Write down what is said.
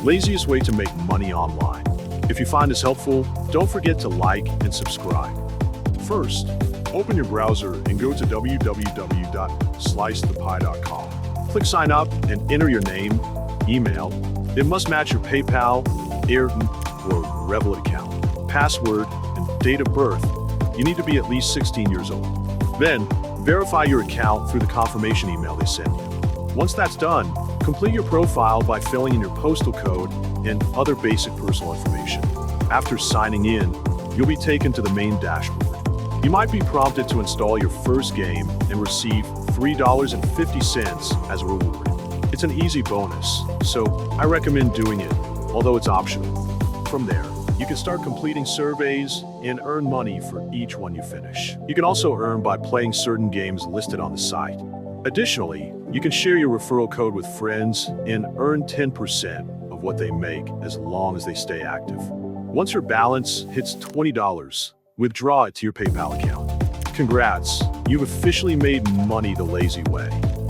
laziest way to make money online. If you find this helpful, don't forget to like and subscribe. First, open your browser and go to www.slicethepie.com. Click sign up and enter your name, email. It must match your PayPal, Airton, or Revolut account, password, and date of birth. You need to be at least 16 years old. Then, verify your account through the confirmation email they send you. Once that's done, complete your profile by filling in your postal code and other basic personal information. After signing in, you'll be taken to the main dashboard. You might be prompted to install your first game and receive $3.50 as a reward. It's an easy bonus, so I recommend doing it, although it's optional. From there, you can start completing surveys and earn money for each one you finish. You can also earn by playing certain games listed on the site. Additionally, you can share your referral code with friends and earn 10% of what they make as long as they stay active. Once your balance hits $20, withdraw it to your PayPal account. Congrats, you've officially made money the lazy way.